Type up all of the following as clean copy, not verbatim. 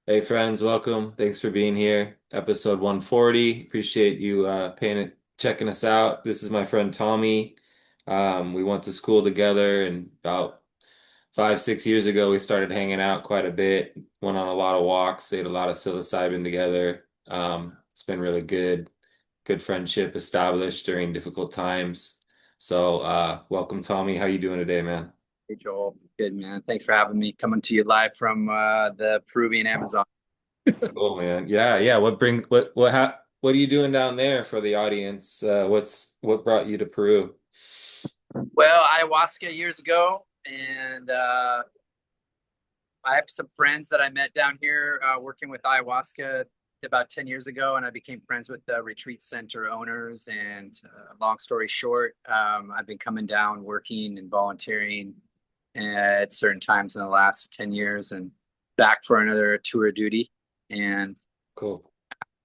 Hey friends, welcome. Thanks for being here. Episode 140. Appreciate you paying it, checking us out. This is my friend Tommy. We went to school together, and about 5, 6 years ago we started hanging out quite a bit. Went on a lot of walks, ate a lot of psilocybin together. It's been really good. Good friendship established during difficult times. So welcome Tommy. How you doing today, man? Hey Joel, good man. Thanks for having me. Coming to you live from the Peruvian Amazon. Cool, man. Yeah, yeah. What are you doing down there for the audience? What brought you to Peru? Well, ayahuasca years ago, and I have some friends that I met down here working with ayahuasca about 10 years ago, and I became friends with the retreat center owners. And long story short, I've been coming down, working and volunteering at certain times in the last 10 years, and back for another tour of duty. And Cool.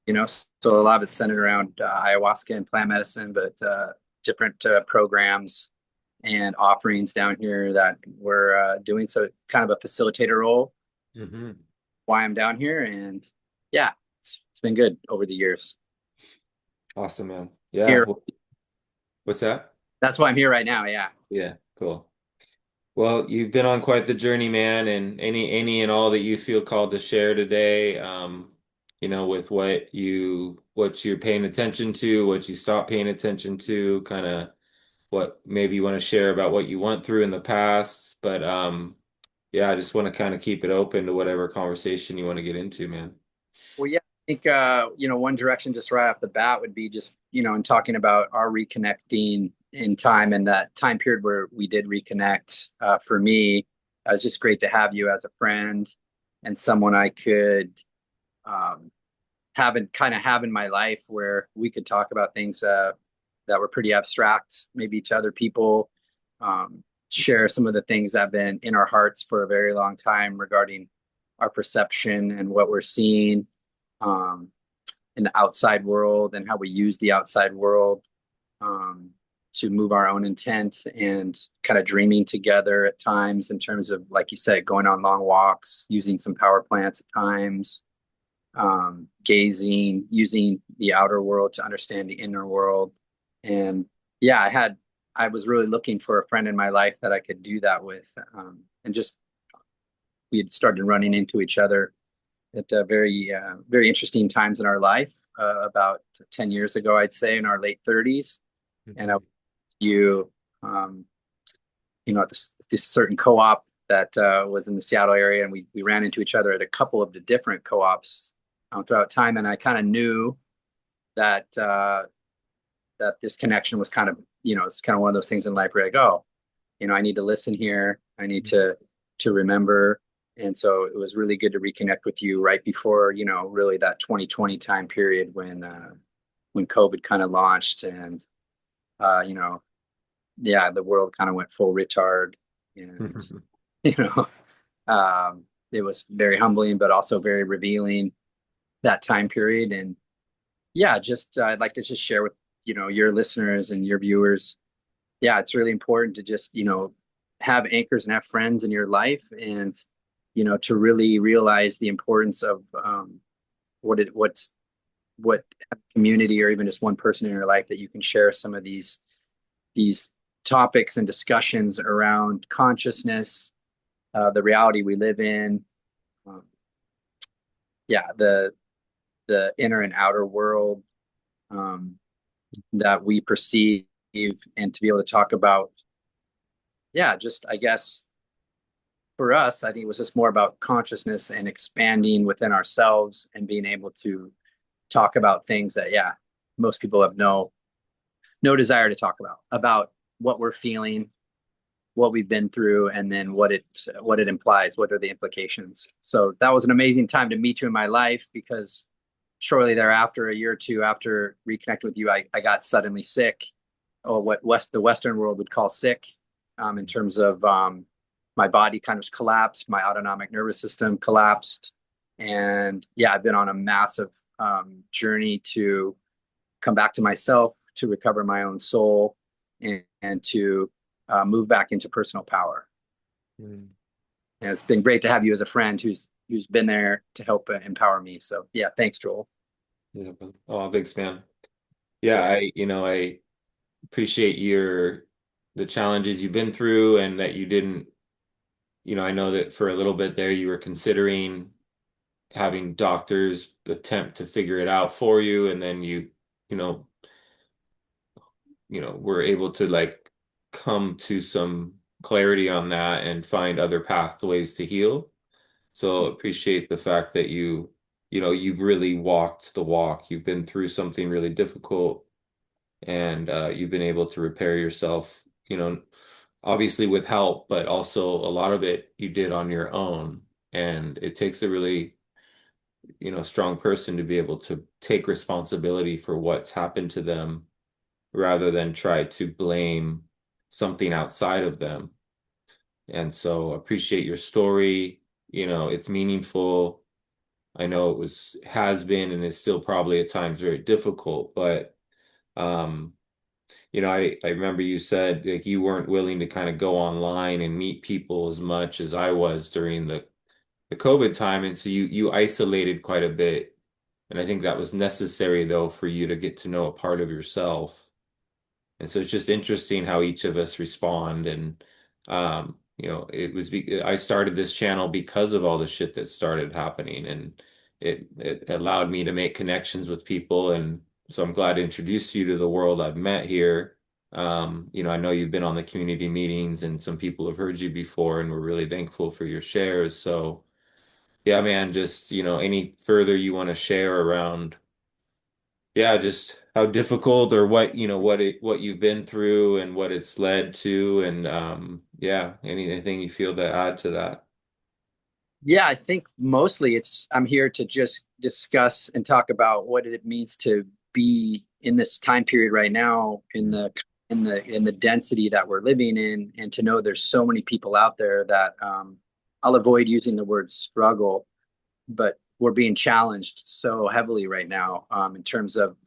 so a lot of it's centered around ayahuasca and plant medicine, but different programs and offerings down here that we're doing. So kind of a facilitator role, Hmm. why I'm down here. And yeah, it's been good over the years. Awesome, man. Yeah. Here, What's that? that's why I'm here right now. Yeah. Yeah, cool. Well, you've been on quite the journey, man, and any and all that you feel called to share today, with what you're paying attention to, what you stop paying attention to, kind of what maybe you want to share about what you went through in the past. But yeah, I just want to kind of keep it open to whatever conversation you want to get into, man. Well, yeah, I think, one direction just right off the bat would be just, in talking about our reconnecting in time and that time period where we did reconnect. For me, it was just great to have you as a friend and someone I could um, have in my life where we could talk about things that were pretty abstract, maybe to other people, share some of the things that have been in our hearts for a very long time regarding our perception and what we're seeing um, in the outside world and how we use the outside world um, to move our own intent and kind of dreaming together at times in terms of, like you said, going on long walks, using some power plants at times, gazing, using the outer world to understand the inner world. And yeah, I was really looking for a friend in my life that I could do that with. And just, we had started running into each other at very interesting times in our life, about 10 years ago, I'd say in our late 30s. And Mhm. you, um, at this certain co-op that was in the Seattle area, and we ran into each other at a couple of the different co-ops throughout time, and I kind of knew that that this connection was kind of, it's kind of one of those things in life where I go, I need to listen here, I need to remember, and so it was really good to reconnect with you right before, really that 2020 time period when COVID kind of launched, and uh, you know, yeah, the world kind of went full retard, and you know, it was very humbling, but also very revealing that time period. And yeah, just I'd like to just share with your listeners and your viewers. Yeah, it's really important to just have anchors and have friends in your life, and to really realize the importance of what community or even just one person in your life that you can share some of these topics and discussions around consciousness, the reality we live in, um, yeah, the inner and outer world um, that we perceive, and to be able to talk about, yeah, just I guess for us, I think it was just more about consciousness and expanding within ourselves and being able to talk about things that, yeah, most people have no desire to talk about what we're feeling, what we've been through, and then what it implies, what are the implications. So that was an amazing time to meet you in my life, because shortly thereafter, a year or two after reconnecting with you, I got suddenly sick, or what the Western world would call sick, in terms of my body kind of collapsed, my autonomic nervous system collapsed, and yeah, I've been on a massive journey to come back to myself, to recover my own soul, and to move back into personal power. Mm. And it's been great to have you as a friend who's who's been there to help empower me. So yeah, thanks, Joel. Yeah. Oh, thanks, man. Yeah, I appreciate the challenges you've been through and that you didn't, I know that for a little bit there you were considering having doctors attempt to figure it out for you, and then you know, were able to like come to some clarity on that and find other pathways to heal. So appreciate the fact that you've really walked the walk. You've been through something really difficult, and you've been able to repair yourself, obviously with help, but also a lot of it you did on your own. And it takes a really, strong person to be able to take responsibility for what's happened to them rather than try to blame something outside of them. And so appreciate your story. It's meaningful. I know has been, and is still probably at times very difficult, but um, I remember you said like you weren't willing to kind of go online and meet people as much as I was during the COVID time. And so you isolated quite a bit. And I think that was necessary though for you to get to know a part of yourself. And so it's just interesting how each of us respond. And I started this channel because of all the shit that started happening, and it allowed me to make connections with people. And so I'm glad to introduce you to the world I've met here. I know you've been on the community meetings and some people have heard you before, and we're really thankful for your shares. So yeah, man, just, any further you want to share around, yeah, just how difficult or what you've been through and what it's led to, and yeah, anything you feel to add to that. Yeah, I think mostly I'm here to just discuss and talk about what it means to be in this time period right now in the density that we're living in, and to know there's so many people out there that I'll avoid using the word struggle, but we're being challenged so heavily right now in terms of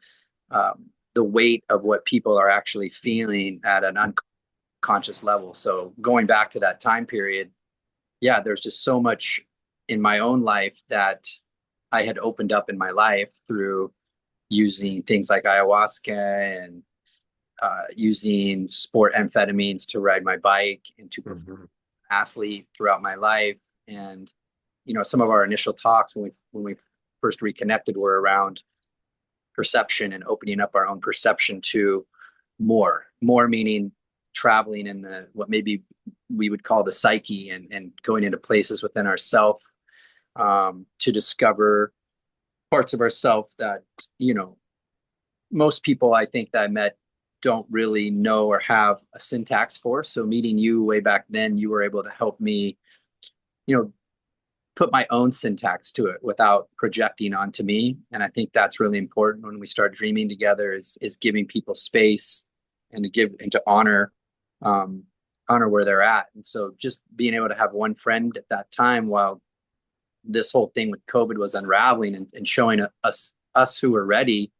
the weight of what people are actually feeling at an unconscious level. So going back to that time period, yeah, there's just so much in my own life that I had opened up in my life through using things like ayahuasca and using sport amphetamines to ride my bike and to perform Mhm. athlete throughout my life. And some of our initial talks when we first reconnected were around perception and opening up our own perception to more meaning traveling in the what maybe we would call the psyche, and going into places within ourself to discover parts of ourself that you know most people I think that I met don't really know or have a syntax for. So meeting you way back then, you were able to help me you know put my own syntax to it without projecting onto me. And I think that's really important when we start dreaming together, is giving people space and to give and to um, honor where they're at. And so just being able to have one friend at that time while this whole thing with COVID was unraveling, and showing us who are ready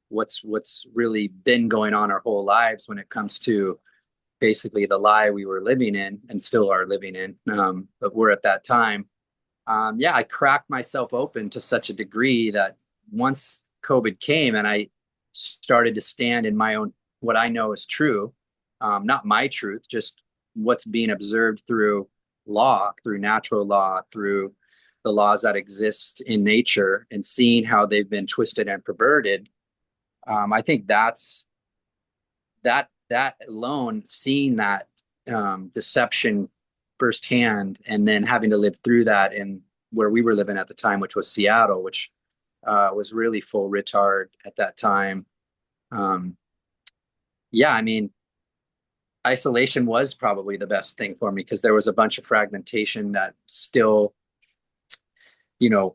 what's really been going on our whole lives when it comes to basically the lie we were living in and still are living in. But we're at that time, yeah, I cracked myself open to such a degree that once COVID came and I started to stand in my own, what I know is true, not my truth, just what's being observed through law, through natural law, through the laws that exist in nature, and seeing how they've been twisted and perverted. I think that alone, seeing that deception firsthand, and then having to live through that in where we were living at the time, which was Seattle, which was really full retard at that time. Um, yeah, I mean, isolation was probably the best thing for me because there was a bunch of fragmentation that still,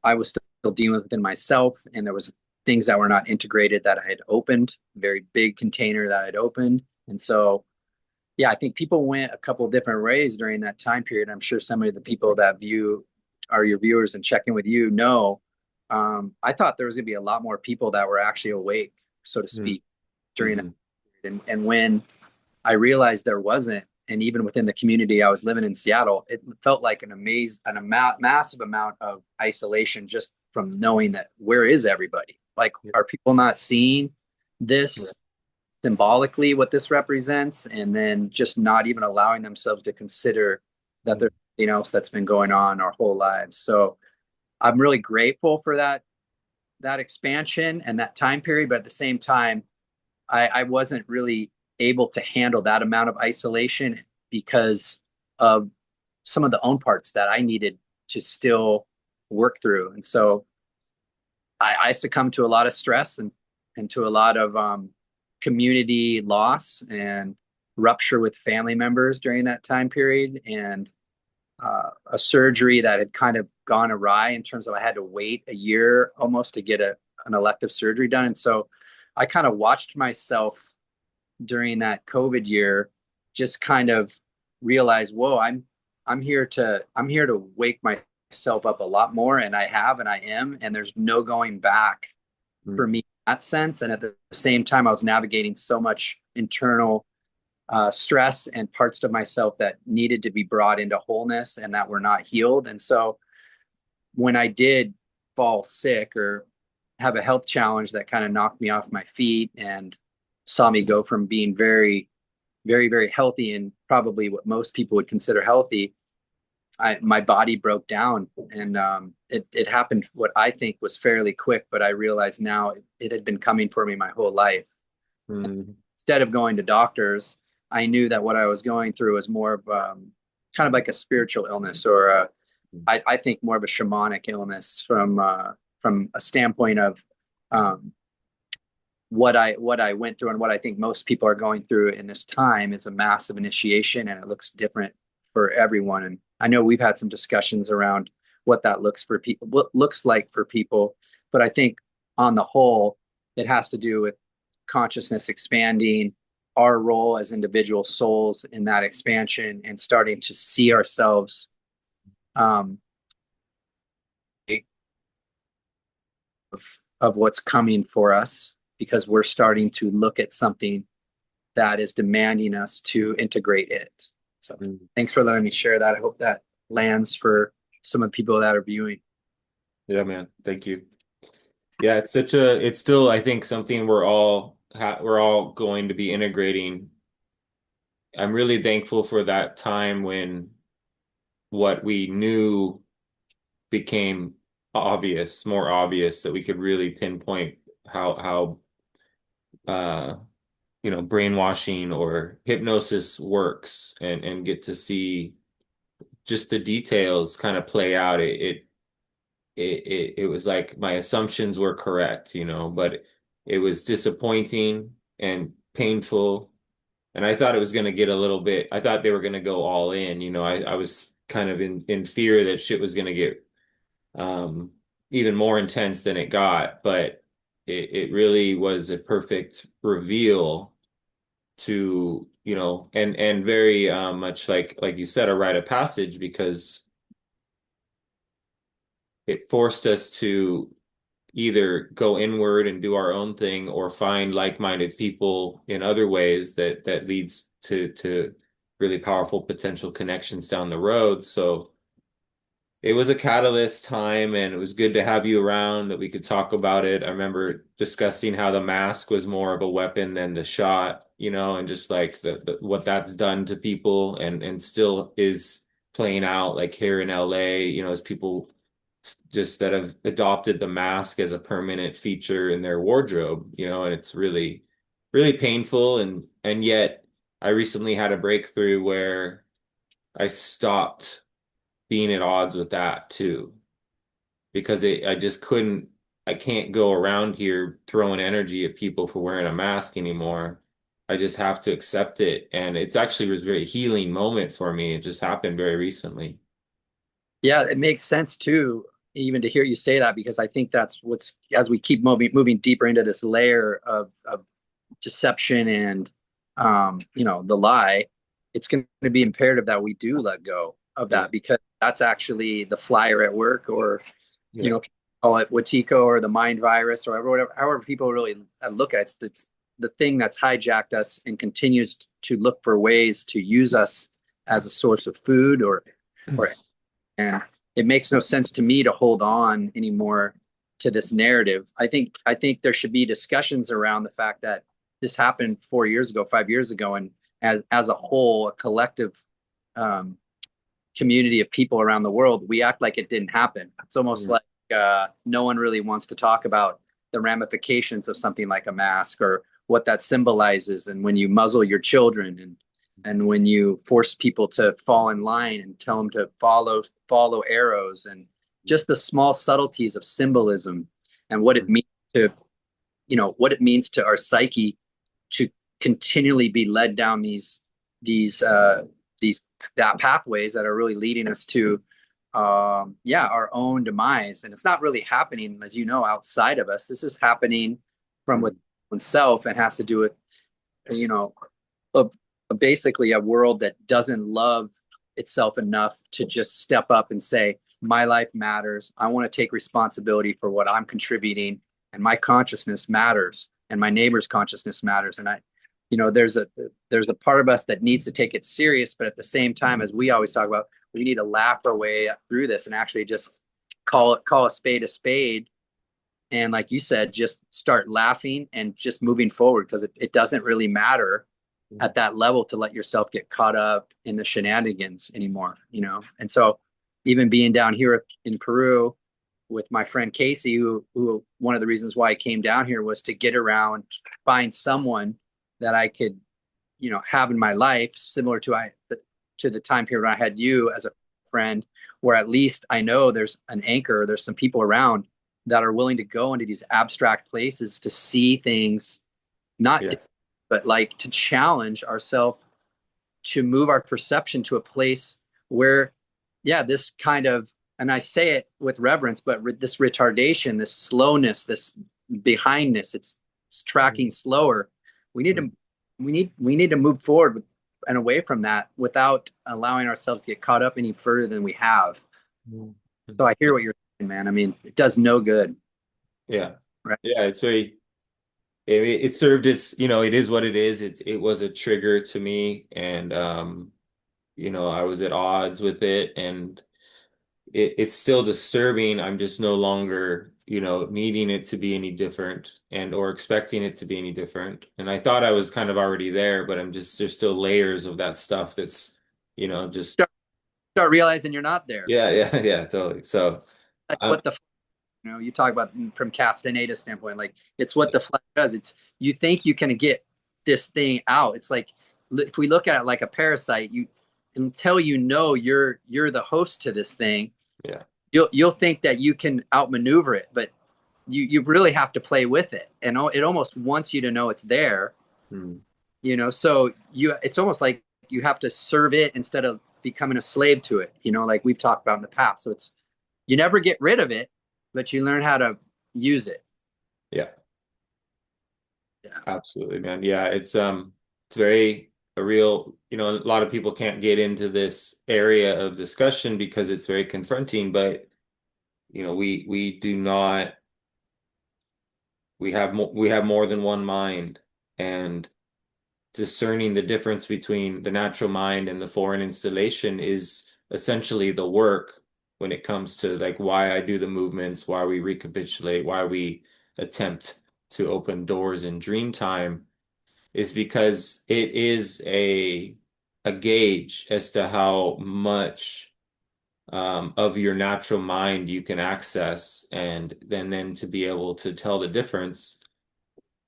I was still dealing with within myself, and there was things that were not integrated that I had opened, very big container that I'd opened. And so yeah, I think people went a couple of different ways during that time period. I'm sure some of the people that view are your viewers and check in with you know. I thought there was going to be a lot more people that were actually awake, so to speak, during that Mm-hmm. period. And when I realized there wasn't, and even within the community I was living in Seattle, it felt like massive amount of isolation just from knowing that where is everybody? Like, Yeah. are people not seeing Right. this symbolically, what this represents, and then just not even allowing themselves to consider that Mm. there's something else that's been going on our whole lives. So I'm really grateful for that expansion and that time period, but at the same time, I wasn't really able to handle that amount of isolation because of some of the own parts that I needed to still work through. And so I succumbed to a lot of stress and to a lot of community loss and rupture with family members during that time period, and a surgery that had kind of gone awry in terms of I had to wait a year almost to get an elective surgery done. And so I kind of watched myself during that COVID year just kind of realize, whoa, I'm here to wake myself up a lot more, and I have, and I am, and there's no going back Mm. for me in that sense. And at the same time, I was navigating so much internal stress and parts of myself that needed to be brought into wholeness and that were not healed. And so when I did fall sick or have a health challenge that kind of knocked me off my feet and saw me go from being very, very, very healthy and probably what most people would consider healthy, my body broke down, and it happened what I think was fairly quick, but I realize now it had been coming for me my whole life. Mm. Instead of going to doctors, I knew that what I was going through was more of kind of like a spiritual illness, or I think more of a shamanic illness from a standpoint of um, what I went through, and what I think most people are going through in this time is a massive initiation, and it looks different for everyone. And I know we've had some discussions around what that looks like for people, but I think on the whole, it has to do with consciousness expanding, our role as individual souls in that expansion, and starting to see ourselves um, of, of what's coming for us, because we're starting to look at something that is demanding us to integrate it. So Mm. thanks for letting me share that. I hope that lands for some of the people that are viewing. Yeah, man. Thank you. Yeah, it's still, I think, something we're all going to be integrating. I'm really thankful for that time when what we knew became obvious, more obvious, that we could really pinpoint how uh brainwashing or hypnosis works, and get to see just the details kind of play out. It was like my assumptions were correct, but it was disappointing and painful. And I thought it was going to get a little bit, I thought they were going to go all in. I was kind of in fear that shit was going to get um, even more intense than it got. But it really was a perfect reveal to, and very much like you said, a rite of passage, because it forced us to either go inward and do our own thing, or find like-minded people in other ways that leads to really powerful potential connections down the road. So it was a catalyst time, and it was good to have you around that we could talk about it. I remember discussing how the mask was more of a weapon than the shot, and just like what that's done to people, and still is playing out, like here in LA, as people just that have adopted the mask as a permanent feature in their wardrobe, and it's really, really painful. And yet I recently had a breakthrough where I stopped being at odds with that too, because I just I can't go around here throwing energy at people for wearing a mask anymore. I just have to accept it. And it's actually was a very healing moment for me. It just happened very recently. Yeah, it makes sense too, even to hear you say that, because I think that's what's, as we keep moving deeper into this layer of deception and the lie, it's going to be imperative that we do let go of Yeah. that, because that's actually the flyer at work, or Yeah. call it Watiko or the mind virus, or whatever, however people really look at it. It's the thing that's hijacked us and continues to look for ways to use us as a source of food or and it makes no sense to me to hold on anymore to this narrative. I think there should be discussions around the fact that this happened 4 years ago, 5 years ago, and as a whole, a collective um, community of people around the world, we act like it didn't happen. It's almost Mm, like no one really wants to talk about the ramifications of something like a mask or what that symbolizes, and when you muzzle your children and when you force people to fall in line and tell them to follow arrows and just the small subtleties of symbolism and what it mm, means to what it means to our psyche to continually be led down these these that pathways that are really leading us to our own demise. And it's not really happening, as you know, outside of us. This is happening from within mm, oneself and has to do with you know a, basically a world that doesn't love itself enough to just step up and say, my life matters. I want to take responsibility for what I'm contributing, and my consciousness matters, and my neighbor's consciousness matters. And there's a part of us that needs to take it serious, but at the same time, as we always talk about, we need to laugh our way through this and actually just call a spade a spade. And like you said, just start laughing and just moving forward, because it doesn't really matter mm. at that level to let yourself get caught up in the shenanigans anymore. And so even being down here in Peru with my friend Casey, who one of the reasons why I came down here was to get around, find someone that I could, have in my life similar to the time period I had you as a friend, where at least I know there's an anchor, there's some people around that are willing to go into these abstract places to see things, not Yeah. but like to challenge ourselves, to move our perception to a place where, yeah, this kind of, and I say it with reverence, but this retardation, this slowness, this behindness, it's Mm, tracking slower. We need to, mm, we need to move forward and away from that without allowing ourselves to get caught up any further than we have. mm, So mm. I hear what you're saying, man. I mean, it does no good, Yeah. right? Yeah, it's very it served its, it is what it is. It was a trigger to me, and I was at odds with it, and it's still disturbing. I'm just no longer, needing it to be any different and or expecting it to be any different. And I thought I was kind of already there, but there's still layers of that stuff that's, just Start realizing you're not there. yeah, yeah, yeah, totally. So, Like um, what the you talk about from Castaneda standpoint, like it's what the flesh does. It's you think you can get this thing out. It's like if we look at it like a parasite, you until you're the host to this thing, yeah. you'll think that you can outmaneuver it, but you really have to play with it, and it almost wants you to know it's there. Hmm. So it's almost like you have to serve it instead of becoming a slave to it. Like we've talked about in the past. So it's you never get rid of it, but you learn how to use it. Yeah. Yeah. Absolutely, man. Yeah, it's very a real, a lot of people can't get into this area of discussion because it's very confronting, but we do not we have more than one mind, and discerning the difference between the natural mind and the foreign installation is essentially the work when it comes to like why I do the movements, why we recapitulate, why we attempt to open doors in dream time is because it is a gauge as to how much of your natural mind you can access, and then to be able to tell the difference,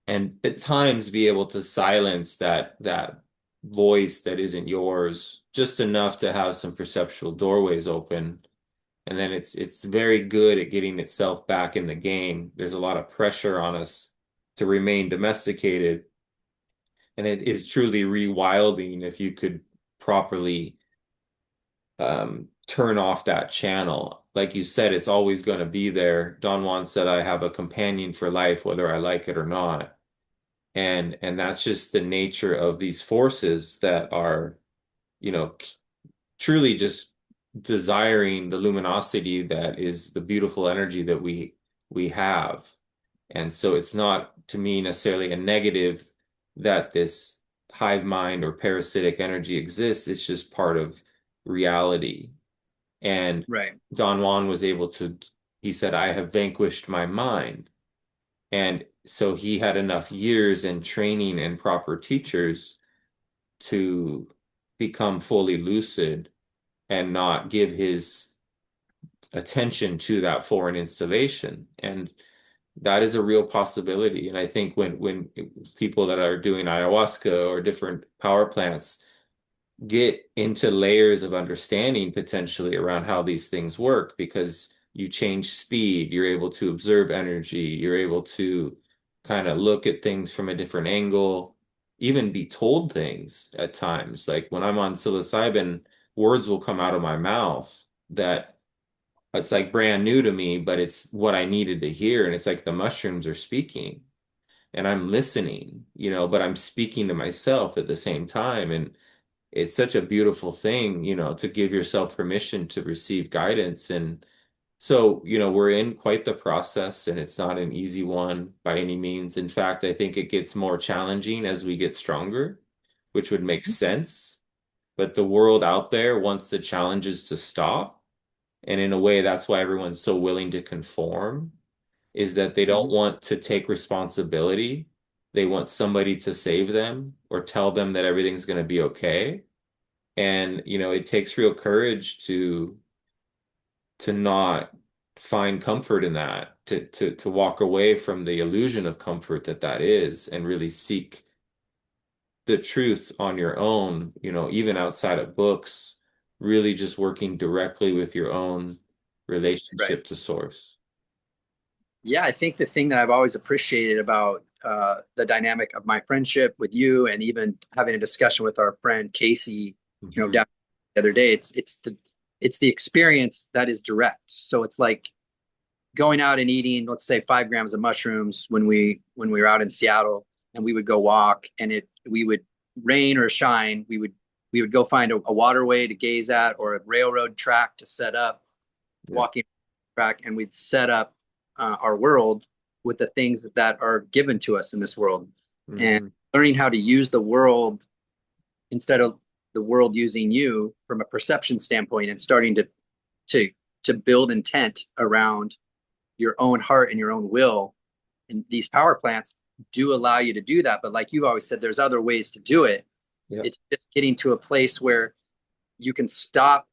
and at times be able to silence that voice that isn't yours just enough to have some perceptual doorways open. And then it's very good at getting itself back in the game. There's a lot of pressure on us to remain domesticated, and it is truly rewilding if you could properly turn off that channel. Like you said, it's always going to be there. Don Juan said, I have a companion for life, whether I like it or not. And that's just the nature of these forces that are, truly just desiring the luminosity that is the beautiful energy that we have. And so it's not to me necessarily a negative. that this hive mind or parasitic energy exists. It's just part of reality. And Right. Don Juan was able to, he said, I have vanquished my mind. And so he had enough years and training and proper teachers to become fully lucid and not give his attention to that foreign installation. And that is a real possibility. And I think when people that are doing ayahuasca or different power plants get into layers of understanding potentially around how these things work, because you change speed, you're able to observe energy, you're able to kind of look at things from a different angle, even be told things at times. Like when I'm on psilocybin, words will come out of my mouth that it's like brand new to me, but it's what I needed to hear. And it's like the mushrooms are speaking and I'm listening, but I'm speaking to myself at the same time. And it's such a beautiful thing, to give yourself permission to receive guidance. And so, we're in quite the process and it's not an easy one by any means. In fact, I think it gets more challenging as we get stronger, which would make sense. But the world out there wants the challenges to stop. And in a way, that's why everyone's so willing to conform, is that they don't Mhm. want to take responsibility. They want somebody to save them or tell them that everything's going to be okay. And, it takes real courage to not find comfort in that, to walk away from the illusion of comfort that is, and really seek the truth on your own, even outside of books, really just working directly with your own Right. relationship to source. Yeah, I think the thing that I've always appreciated about the dynamic of my friendship with you, and even having a discussion with our friend Casey, Hmm. down the other day, it's the experience that is direct. So it's like going out and eating, let's say 5 grams of mushrooms when we were out in Seattle, and we would go walk, and we would rain or shine, we would go find a waterway to gaze at or a railroad track to set up, Yeah. walking track, and we'd set up our world with the things that are given to us in this world, and Hmm. learning how to use the world instead of the world using you from a perception standpoint, and starting to to build intent around your own heart and your own will. And these power plants do allow you to do that, but like you always said, there's other ways to do it. Yep. It's just getting to a place where you can stop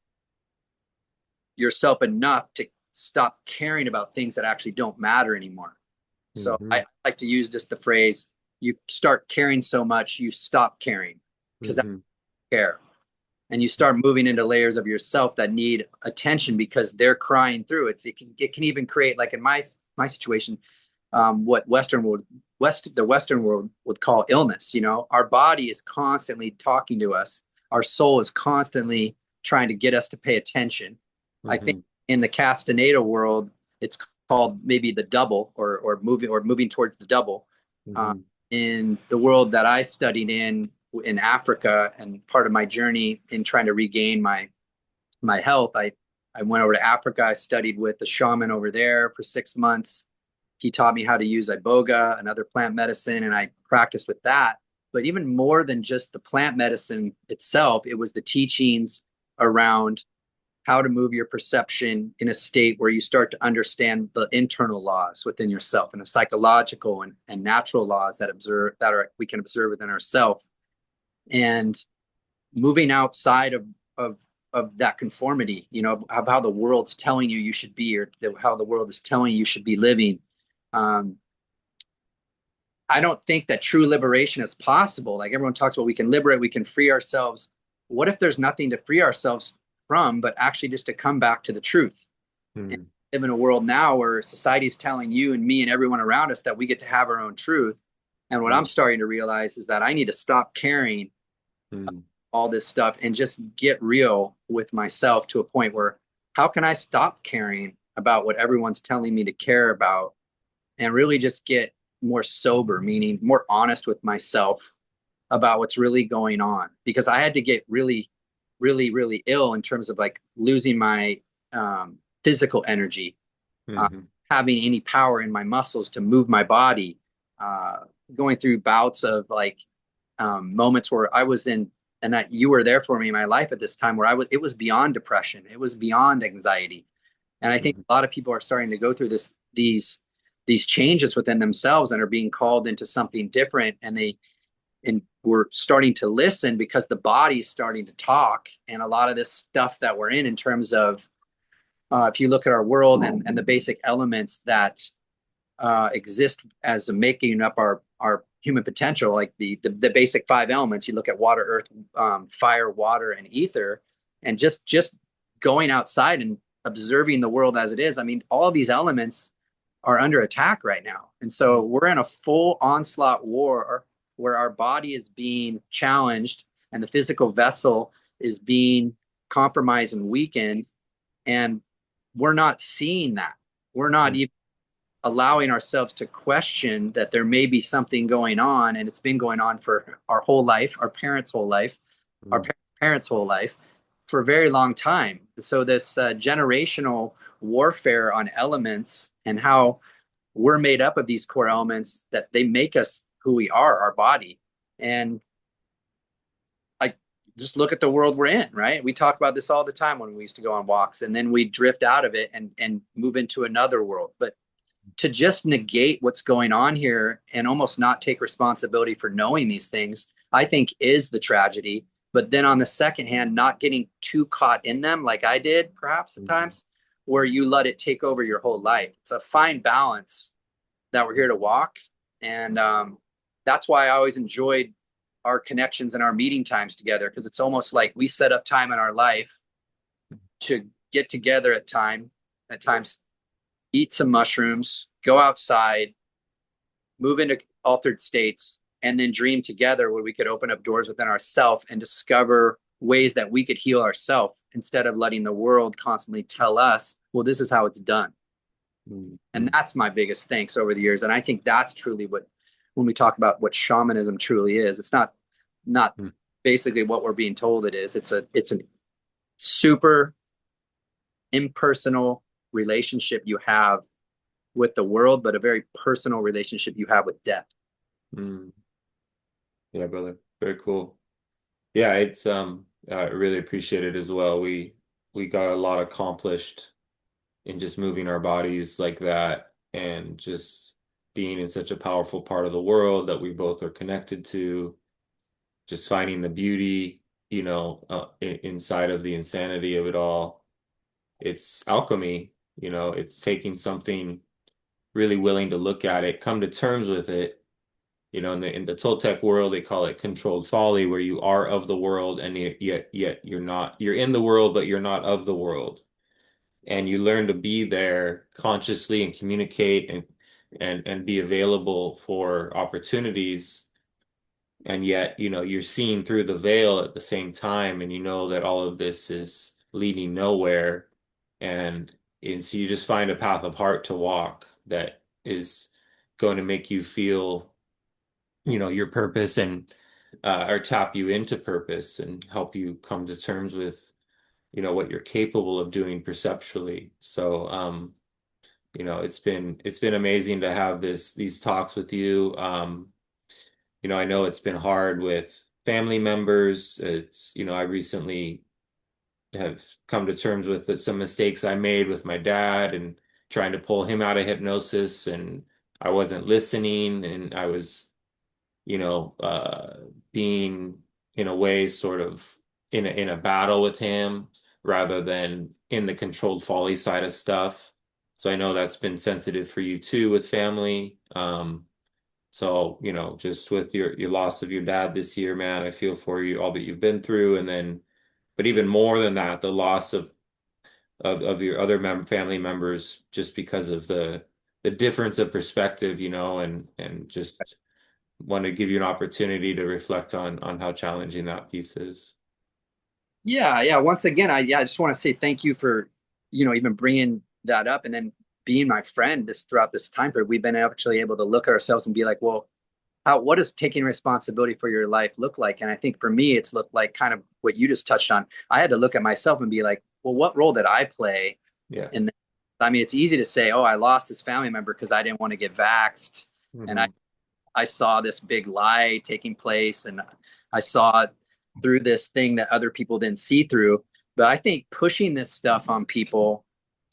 yourself enough to stop caring about things that actually don't matter anymore. So Hmm. I like to use just the phrase, you start caring so much, you stop caring, because that's Hmm. care. And you start moving into layers of yourself that need attention because they're crying through it. It can even create, like in my situation, what the Western world would call illness. Our body is constantly talking to us. Our soul is constantly trying to get us to pay attention. I think Hmm. in the Castaneda world, it's called maybe the double, or moving towards the double. Uh, Hmm. in the world that I studied in Africa, and part of my journey in trying to regain my health, I went over to Africa. I studied with the shaman over there for 6 months. He taught me how to use iboga, another plant medicine, and I practiced with that. But even more than just the plant medicine itself, it was the teachings around how to move your perception in a state where you start to understand the internal laws within yourself, and the psychological and natural laws that we can observe within ourselves, and moving outside of that conformity, of how the world's telling you should be, or how the world is telling you should be living. Um, I don't think that true liberation is possible. Like everyone talks about, we can liberate, we can free ourselves. What if there's nothing to free ourselves from, but actually just to come back to the truth? And Hmm. live in a world now where society is telling you and me and everyone around us that we get to have our own truth. And what I'm starting to realize is that I need to stop caring Hmm. all this stuff and just get real with myself to a point where, how can I stop caring about what everyone's telling me to care about, and really just get more sober, meaning more honest with myself about what's really going on? Because I had to get really, really, really ill in terms of like losing my physical energy, uh, Hmm. having any power in my muscles to move my body, uh, going through bouts of like moments where I was in, and that you were there for me in my life at this time where it was beyond depression. It was beyond anxiety. And I think Mhm. a lot of people are starting to go through these changes within themselves and are being called into something different. And we're starting to listen because the body's starting to talk. And a lot of this stuff that we're in terms of, if you look at our world and the basic elements that exist as making up our human potential, like the basic five elements. You look at water, earth, fire, water, and ether, and just going outside and observing the world as it is. I mean, all of these elements are under attack right now, and so we're in a full onslaught war where our body is being challenged and the physical vessel is being compromised and weakened, and we're not seeing that. We're not even allowing ourselves to question that there may be something going on, and it's been going on for our whole life, our parents' whole life, our Mhm. parents' whole life, for a very long time. So this generational warfare on elements and how we're made up of these core elements, that they make us who we are, our body. And I just look at the world we're in, right? We talk about this all the time when we used to go on walks, and then we drift out of it and move into another world. But to just negate what's going on here and almost not take responsibility for knowing these things, I think is the tragedy. But then on the second hand, not getting too caught in them like I did perhaps at Mhm. times, where you let it take over your whole life. It's a fine balance that we're here to walk. And that's why I always enjoyed our connections and our meeting times together, because it's almost like we set up time in our life to get together at times, eat some mushrooms, go outside, move into altered states, and then dream together where we could open up doors within ourselves and discover ways that we could heal ourselves instead of letting the world constantly tell us, well, this is how it's done. And Mhm. that's my biggest thanks over the years. And I think that's truly what, when we talk about what shamanism truly is, it's not Mhm. basically what we're being told it is. It's a super impersonal relationship you have with the world, but a very personal relationship you have with death. Mhm. Yeah, brother. Very cool. Yeah, it's I really appreciate it as well. We got a lot accomplished in just moving our bodies like that and just being in such a powerful part of the world that we both are connected to, just finding the beauty, inside of the insanity of it all. It's alchemy, it's taking something, really willing to look at it, come to terms with it. In the Toltec world, they call it controlled folly, where you are of the world and yet you're not. You're in the world, but you're not of the world. And you learn to be there consciously and communicate and be available for opportunities. And yet, you're seeing through the veil at the same time, and you know that all of this is leading nowhere. And, and so you just find a path of heart to walk that is going to make you feel, your purpose and or tap you into purpose and help you come to terms with, what you're capable of doing perceptually. So, it's been amazing to have these talks with you. I know it's been hard with family members. I recently have come to terms with some mistakes I made with my dad and trying to pull him out of hypnosis, and I wasn't listening, and I was, being in a way sort of in a battle with him rather than in the controlled folly side of stuff. So I know that's been sensitive for you too with family. So, just with your loss of your dad this year, man, I feel for you, all that you've been through. And then, but even more than that, the loss of your other family members, just because of the difference of perspective, and just want to give you an opportunity to reflect on how challenging that piece is. Yeah, yeah. Once again, I just want to say thank you for, even bringing that up and then being my friend this throughout this time period. We've been actually able to look at ourselves and be like, well, what does taking responsibility for your life look like? And I think for me, it's looked like kind of what you just touched on. I had to look at myself and be like, well, what role did I play Yeah. in that? I mean, it's easy to say, oh, I lost this family member because I didn't want to get vaxxed and I Hmm. I saw this big lie taking place, and I saw it through this thing that other people didn't see through. But I think pushing this stuff on people,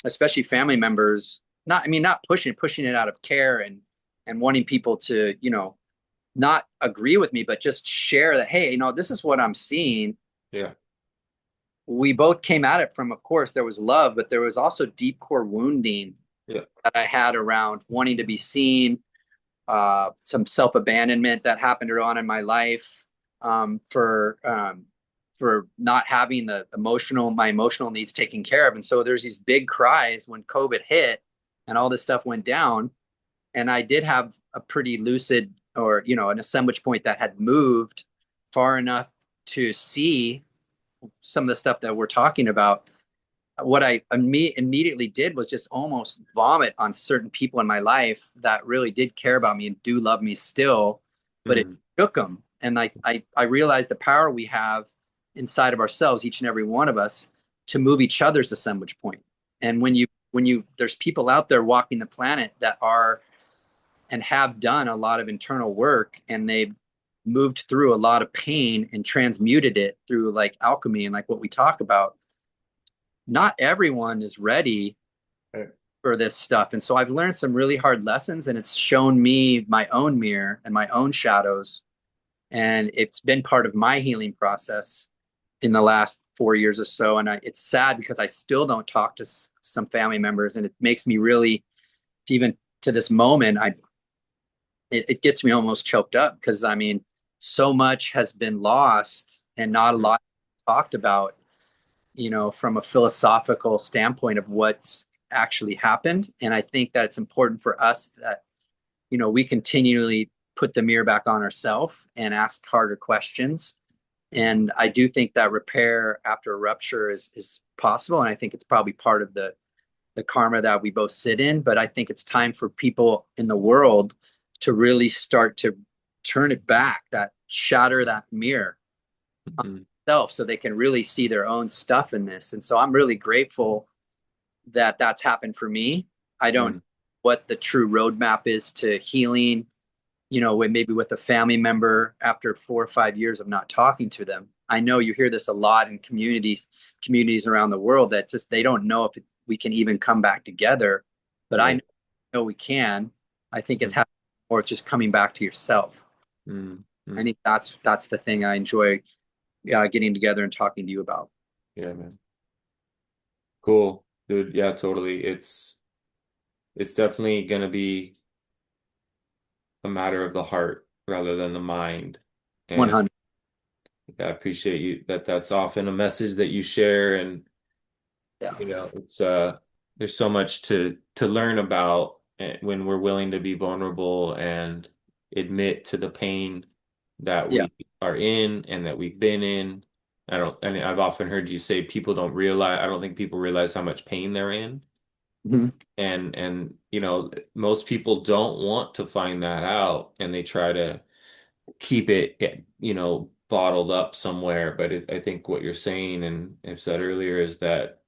especially family members, not, I mean, not pushing it out of care and wanting people to, not agree with me, but just share that, hey, this is what I'm seeing. Yeah. We both came at it from, of course, there was love, but there was also deep core wounding Yeah. that I had around wanting to be seen, some self abandonment that happened early on in my life, for not having my emotional needs taken care of. And so there's these big cries when COVID hit and all this stuff went down. And I did have a pretty lucid, or an assemblage point that had moved far enough to see some of the stuff that we're talking about. What I immediately did was just almost vomit on certain people in my life that really did care about me and do love me still, but it Mm. shook them. And I realized the power we have inside of ourselves, each and every one of us, to move each other's assemblage point. And there's people out there walking the planet that are and have done a lot of internal work, and they've moved through a lot of pain and transmuted it through like alchemy and like what we talk about. Not everyone is ready Right. for this stuff. And so I've learned some really hard lessons, and it's shown me my own mirror and my own shadows. And it's been part of my healing process in the last 4 years or so. And it's sad because I still don't talk to some family members, and it makes me really, even to this moment, it gets me almost choked up because I mean, so much has been lost and not a Mm. lot talked about, from a philosophical standpoint of what's actually happened. And I think that it's important for us that, we continually put the mirror back on ourselves and ask harder questions. And I do think that repair after a rupture is possible. And I think it's probably part of the karma that we both sit in. But I think it's time for people in the world to really start to turn it back, that shatter that mirror on Mm. themselves so they can really see their own stuff in this. And so I'm really grateful that that's happened for me. I don't know Mm. what the true roadmap is to healing, maybe with a family member after 4 or 5 years of not talking to them. I know you hear this a lot in communities around the world that just they don't know if we can even come back together. But I Right. know we can. I think it's Mm. happening more. It's just coming back to yourself. Mm. I Mm. think that's the thing I enjoy, getting together and talking to you about. Yeah, man. Cool, dude. Yeah, totally. It's definitely gonna be a matter of the heart rather than the mind. And 100. I appreciate you that's often a message that you share. And Yeah. it's there's so much to learn about when we're willing to be vulnerable and admit to the pain that Yeah. we are in and that we've been in. And I've often heard you say people don't realize, I don't think people realize how much pain they're in. Mhm. And most people don't want to find that out, and they try to keep it, bottled up somewhere. But I think what you're saying and have said earlier is that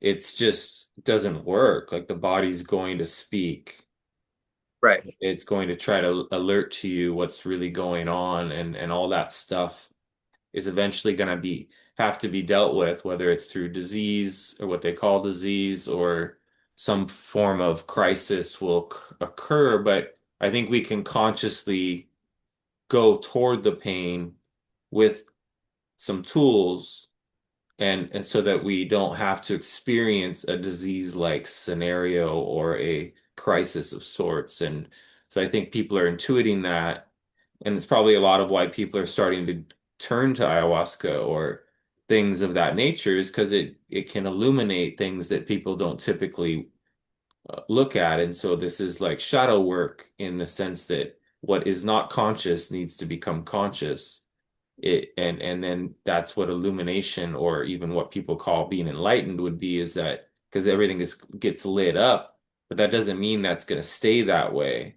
it's just doesn't work. Like the body's going to speak. Right. It's going to try to alert to you what's really going on, and all that stuff is eventually going to be have to be dealt with, whether it's through disease or what they call disease or some form of crisis will occur. But I think we can consciously go toward the pain with some tools, and so that we don't have to experience a disease-like scenario or a crisis of sorts. And so I think people are intuiting that, and it's probably a lot of why people are starting to turn to ayahuasca or things of that nature, is because it can illuminate things that people don't typically look at. And so this is like shadow work in the sense that what is not conscious needs to become conscious. And then that's what illumination, or even what people call being enlightened, would be, is that because everything gets lit up, but that doesn't mean that's going to stay that way.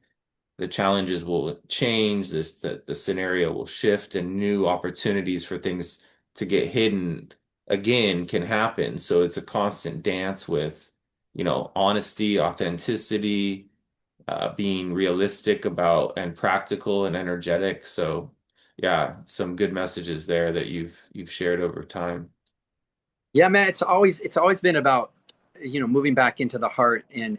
The challenges will change, the scenario will shift, and new opportunities for things to get hidden again can happen. So it's a constant dance with, honesty, authenticity, being realistic about and practical and energetic. So yeah, some good messages there that you've shared over time. Yeah, man, it's always been about, moving back into the heart and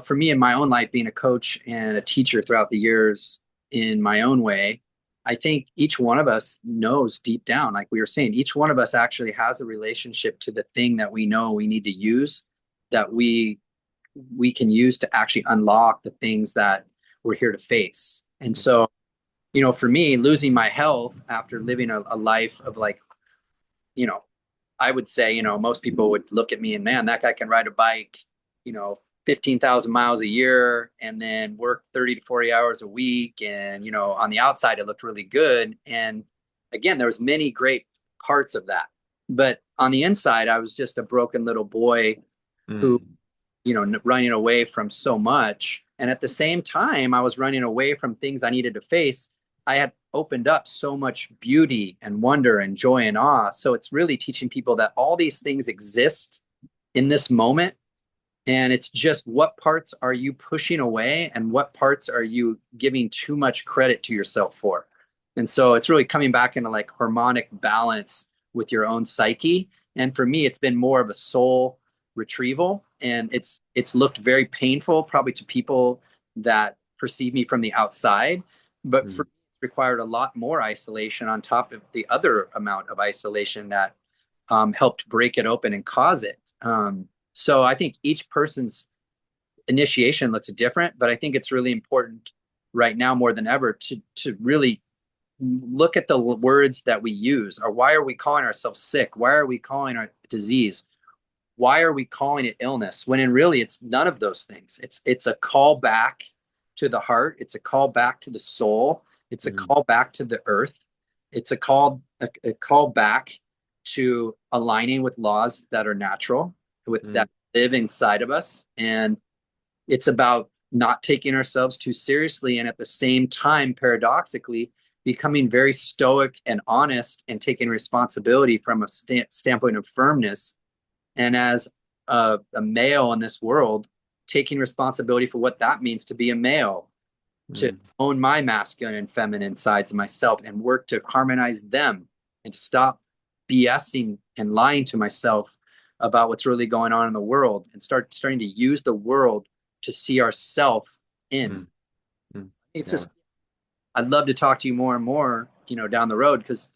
for me in my own life, being a coach and a teacher throughout the years in my own way, I think each one of us knows deep down, like we were saying, each one of us actually has a relationship to the thing that we know we need to use, that we can use to actually unlock the things that we're here to face. And so, for me, losing my health after living a life of like, you know, I would say, most people would look at me and, man, that guy can ride a bike, you know, 15,000 miles a year and then work 30 to 40 hours a week. And, on the outside, it looked really good. And again, there was many great parts of that. But on the inside, I was just a broken little boy who, Mm, running away from so much. And at the same time, I was running away from things I needed to face. I had opened up so much beauty and wonder and joy and awe. So it's really teaching people that all these things exist in this moment. And it's just what parts are you pushing away and what parts are you giving too much credit to yourself for? And so it's really coming back into like harmonic balance with your own psyche. And for me, it's been more of a soul retrieval. And it's looked very painful, probably to people that perceive me from the outside. But for mm, me, it required a lot more isolation on top of the other amount of isolation that helped break it open and cause it. So I think each person's initiation looks different, but I think it's really important right now more than ever to really look at the words that we use. Or why are we calling ourselves sick? Why are we calling our disease? Why are we calling it illness? When in really it's none of those things. It's a call back to the heart. It's a call back to the soul. It's a mm, call back to the earth. It's a call back to aligning with laws that are natural, with mm, that live inside of us. And it's about not taking ourselves too seriously and at the same time, paradoxically, becoming very stoic and honest and taking responsibility from a standpoint of firmness. And as a male in this world, taking responsibility for what that means to be a male, to mm, own my masculine and feminine sides of myself and work to harmonize them and to stop BSing and lying to myself about what's really going on in the world and starting to use the world to see ourself in. mm, mm. It's Yeah. just I'd love to talk to you more and more, down the road because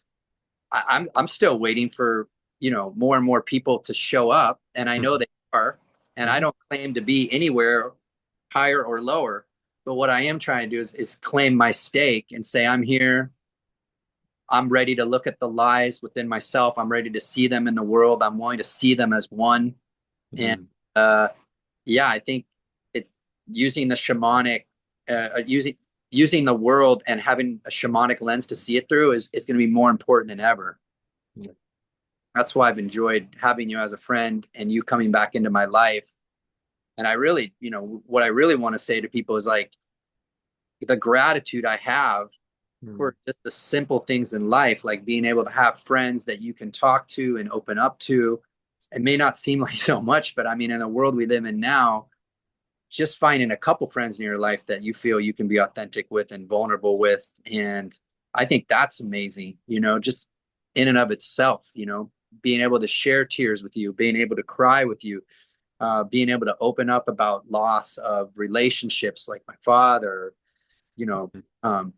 I'm still waiting for, more and more people to show up, and I know Mhm, they are, and I mhm, don't claim to be anywhere higher or lower. But what I am trying to do is claim my stake and say, I'm here. I'm ready to look at the lies within myself. I'm ready to see them in the world. I'm willing to see them as one. And mhm, uh, yeah, I think it using the shamanic, using the world and having a shamanic lens to see it through is going to be more important than ever. yeah. That's why I've enjoyed having you as a friend and you coming back into my life. And I really, what I really want to say to people is like the gratitude I have Mm, for just the simple things in life, like being able to have friends that you can talk to and open up to. It may not seem like so much, but I mean, in the world we live in now, just finding a couple friends in your life that you feel you can be authentic with and vulnerable with. And I think that's amazing, just in and of itself, being able to share tears with you, being able to cry with you, being able to open up about loss of relationships like my father, you know, mhm, um,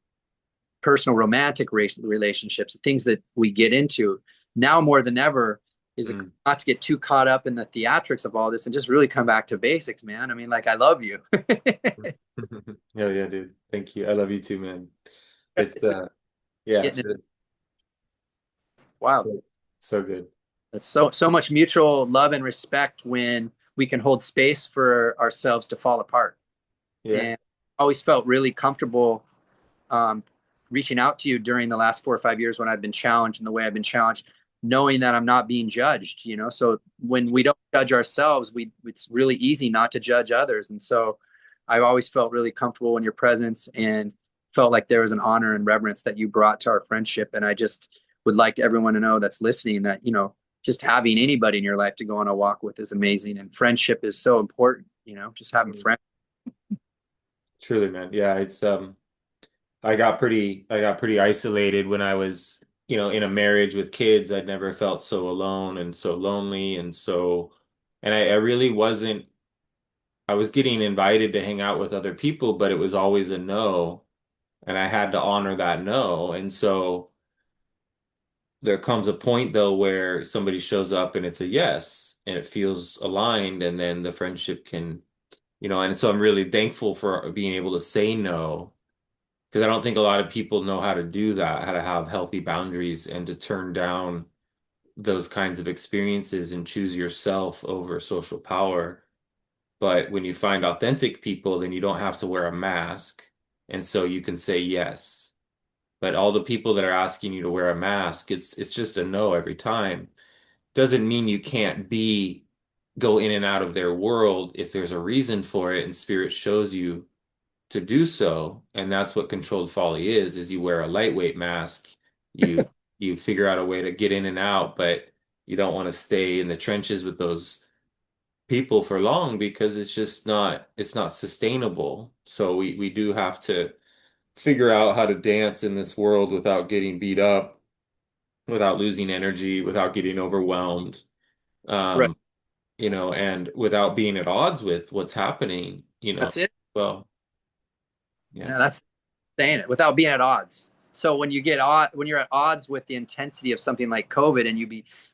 personal romantic relationships, things that we get into now more than ever is mm. not to get too caught up in the theatrics of all this and just really come back to basics, man. I mean, like, I love you. Hell yeah, dude. Thank you. I love you too, man. It's It's yeah, it's getting it. been Wow. so so good. It's so much mutual love and respect when we can hold space for ourselves to fall apart. Yeah. And I always felt really comfortable um, reaching out to you during the last 4 or 5 years when I've been challenged in the way I've been challenged, knowing that I'm not being judged, So when we don't judge ourselves, it's really easy not to judge others. And so I've always felt really comfortable in your presence and felt like there was an honor and reverence that you brought to our friendship. And I just would like everyone to know that's listening that, just having anybody in your life to go on a walk with is amazing. And friendship is so important, just having Mm. friends. Truly, man. Yeah, it's I got pretty isolated when I was, in a marriage with kids. I'd never felt so alone and so lonely and I really wasn't I was getting invited to hang out with other people, but it was always a no, and I had to honor that no. And so there comes a point though where somebody shows up and it's a yes and it feels aligned, and then the friendship can, and so I'm really thankful for being able to say no, because I don't think a lot of people know how to do that, how to have healthy boundaries and to turn down those kinds of experiences and choose yourself over social power. But when you find authentic people, then you don't have to wear a mask. And so you can say yes. But all the people that are asking you to wear a mask, it's just a no every time. Doesn't mean you can't go in and out of their world if there's a reason for it and spirit shows you to do so. And that's what controlled folly is you wear a lightweight mask. You you figure out a way to get in and out, but you don't want to stay in the trenches with those people for long because it's not sustainable. So we do have to figure out how to dance in this world without getting beat up, without losing energy, without getting overwhelmed, Right. um, and without being at odds with what's happening, That's it. Well, yeah. Yeah, that's saying it without being at odds. So when you're at odds with the intensity of something like COVID, and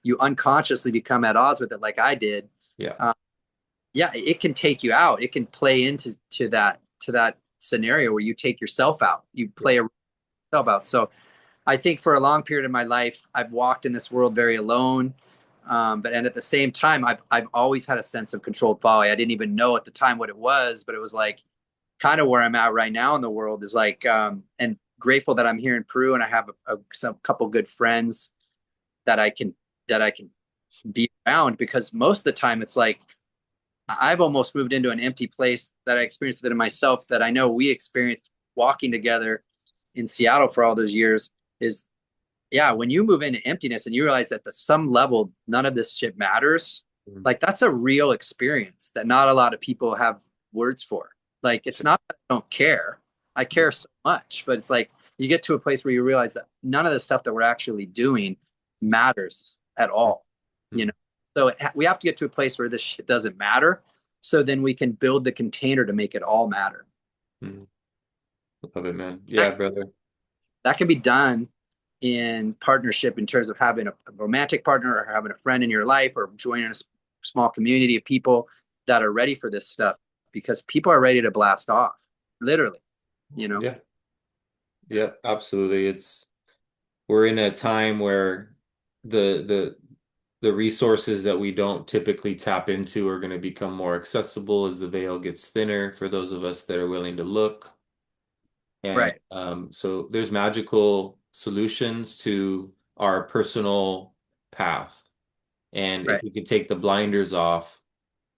you unconsciously become at odds with it, like I did, Yeah. uh, yeah, it can take you out. It can play into that scenario where you take yourself out. You Yeah. play yourself out. So I think for a long period of my life, I've walked in this world very alone. But and at the same time, I've always had a sense of controlled folly. I didn't even know at the time what it was, but it was like kind of where I'm at right now in the world is like, and grateful that I'm here in Peru and I have some couple good friends that I can be around, because most of the time it's like I've almost moved into an empty place that I experienced within myself, that I know we experienced walking together in Seattle for all those years. Is Yeah, when you move into emptiness and you realize that to some level none of this shit matters, Mhm. like that's a real experience that not a lot of people have words for. Like it's not that I don't care. I care so much, but it's like you get to a place where you realize that none of the stuff that we're actually doing matters at all, you Mhm. know. So we have to get to a place where this shit doesn't matter, so then we can build the container to make it all matter. Mhm. Love it, man. Yeah, That brother. that can be done in partnership in terms of having a romantic partner or having a friend in your life or joining a small community of people that are ready for this stuff, because people are ready to blast off, literally, you know. Yeah. Yeah, absolutely. We're in a time where the the the resources that we don't typically tap into are going to become more accessible as the veil gets thinner for those of us that are willing to look. And Right, so there's magical solutions to our personal path. And if right. we could take the blinders off,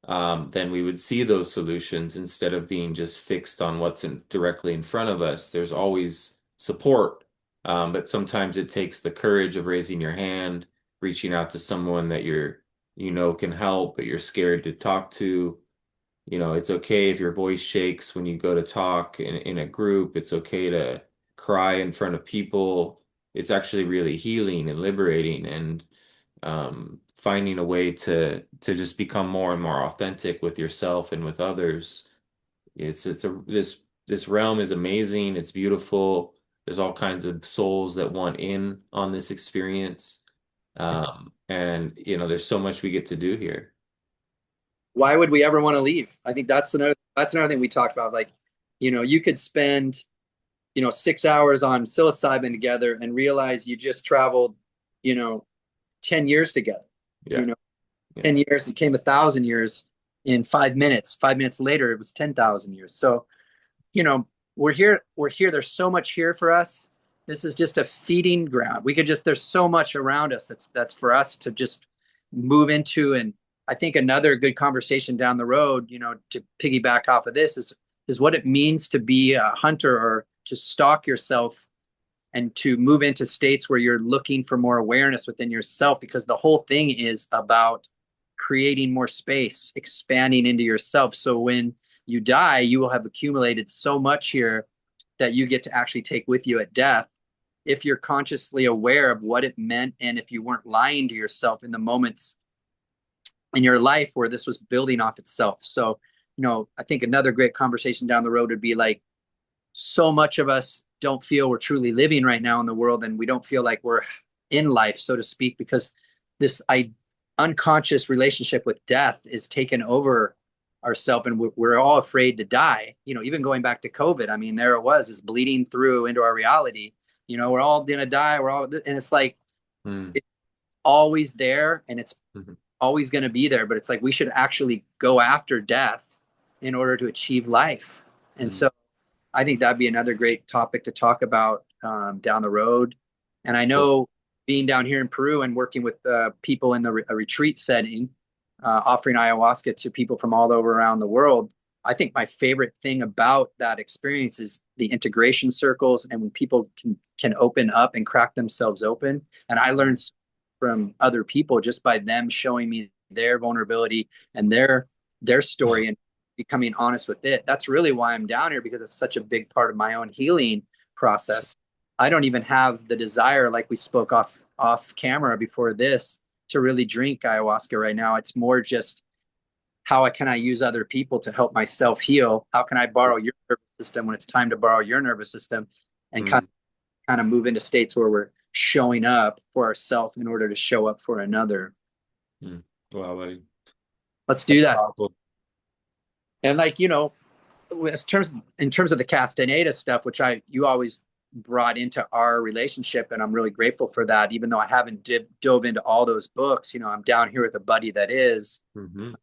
then we would see those solutions instead of being just fixed on directly in front of us. There's always support, but sometimes it takes the courage of raising your hand, reaching out to someone that can help, but you're scared to talk to. It's okay if your voice shakes when you go to talk in a group. It's okay to cry in front of people. It's actually really healing and liberating, and finding a way to just become more and more authentic with yourself and with others. It's a this realm is amazing. It's beautiful. There's all kinds of souls that want in on this experience. And there's so much we get to do here. Why would we ever want to leave? I think that's another thing we talked about. Like, you could spend 6 hours on psilocybin together and realize you just traveled, you know 10 years together. Yeah. you know Yeah. 10 years became 1,000 years in 5 minutes. 5 minutes later it was 10,000 years. So, we're here, there's so much here for us. This is just a feeding ground. There's so much around us that's for us to just move into. And I think another good conversation down the road, to piggyback off of this, is what it means to be a hunter or to stalk yourself and to move into states where you're looking for more awareness within yourself, because the whole thing is about creating more space, expanding into yourself. So when you die, you will have accumulated so much here that you get to actually take with you at death if you're consciously aware of what it meant and if you weren't lying to yourself in the moments in your life where this was building off itself. So, I think another great conversation down the road would be like, so much of us don't feel we're truly living right now in the world, and we don't feel like we're in life, so to speak, because this unconscious relationship with death is taken over ourselves, and we're all afraid to die. Even going back to COVID, I mean, there it was, is bleeding through into our reality. We're all gonna die. And it's like Mm. it's always there, and it's Mhm. always going to be there. But it's like we should actually go after death in order to achieve life. And Mm. so I think that'd be another great topic to talk about down the road. And I Cool. know being down here in Peru and working with people in a retreat setting, offering ayahuasca to people from all over around the world. I think my favorite thing about that experience is the integration circles and when people can open up and crack themselves open. And I learned from other people just by them showing me their vulnerability and their story and becoming honest with it. That's really why I'm down here, because it's such a big part of my own healing process. I don't even have the desire, like we spoke off camera before this, to really drink ayahuasca right now. It's more just how can I use other people to help myself heal? How can I borrow your nervous system when it's time to borrow your nervous system, and Mm. kind of move into states where we're showing up for ourselves in order to show up for another. Mm. Wow, buddy. Let's do That's that. powerful. And like, in terms of the Castaneda stuff, which you always brought into our relationship, and I'm really grateful for that. Even though I haven't dove into all those books, I'm down here with a buddy that is. Hmm.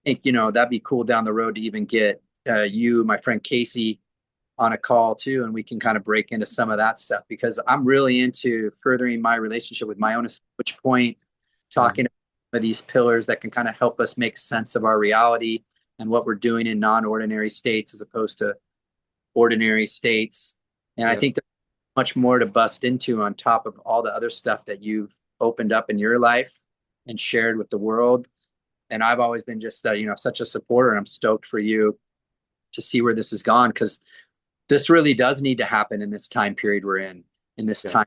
I think that'd be cool down the road to even get you, my friend Casey, on a call too, and we can kind of break into some of that stuff, because I'm really into furthering my relationship with my own switch point, talking Hmm. about these pillars that can kind of help us make sense of our reality and what we're doing in non-ordinary states as opposed to ordinary states. And I Yeah. think there's much more to bust into on top of all the other stuff that you've opened up in your life and shared with the world. And I've always been just such a supporter, and I'm stoked for you to see where this has gone, because this really does need to happen in this time period we're in this Yeah. time.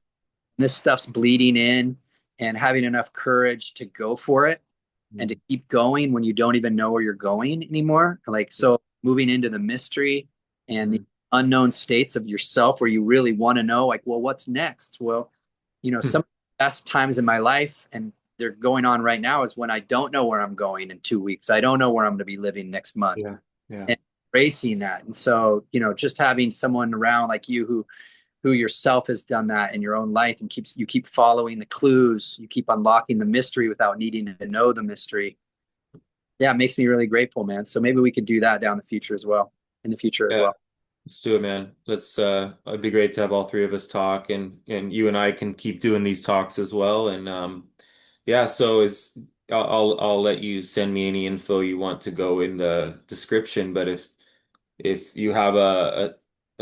This stuff's bleeding in, and having enough courage to go for it and to Mm. keep going when you don't even know where you're going anymore. Like, Yeah. so moving into the mystery and the Mm. unknown states of yourself where you really want to know, like, well, what's next? Well, some of the best times in my life, and they're going on right now, is when I don't know where I'm going in 2 weeks. I don't know where I'm going to be living next month, Yeah. Yeah. and embracing that. And so, just having someone around like you who yourself has done that in your own life, and keep following the clues, you keep unlocking the mystery without needing to know the mystery. Yeah, it makes me really grateful, man. So maybe we could do that down the future as well, in the future as Yeah. well. Let's do it, man. It'd be great to have all three of us talk, and you and I can keep doing these talks as well. And yeah, so I'll let you send me any info you want to go in the description, but if you have a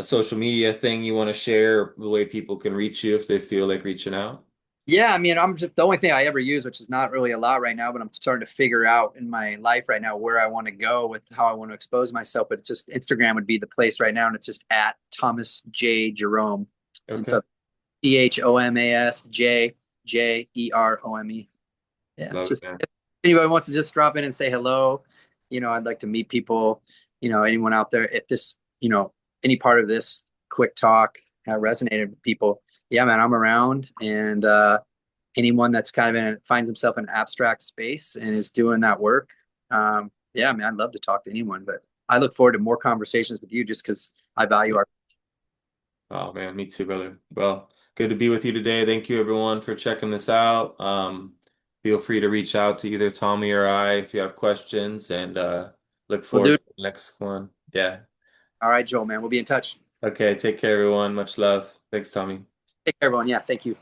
social media thing you want to share, the way people can reach you if they feel like reaching out. Yeah, I mean, I'm just the only thing I ever use, which is not really a lot right now, but I'm starting to figure out in my life right now where I want to go with how I want to expose myself. But it's just Instagram would be the place right now, and it's just at Thomas J Jerome, and Okay. so ThomasJJerome. Yeah, Love it, just man. if anybody wants to just drop in and say hello, I'd like to meet people. Anyone out there, if this, any part of this quick talk resonated with people, yeah, man, I'm around. And anyone that's kind of finds himself in an abstract space and is doing that work, yeah, man, I'd love to talk to anyone. But I look forward to more conversations with you, just because I value our. Oh man, me too, brother. Well, good to be with you today. Thank you everyone for checking this out. Feel free to reach out to either Tommy or I if you have questions, and look We'll forward do. to the next one. Yeah. All right, Joel, man, we'll be in touch. Okay, take care everyone. Much love. Thanks, Tommy. Take care, everyone. Yeah, thank you.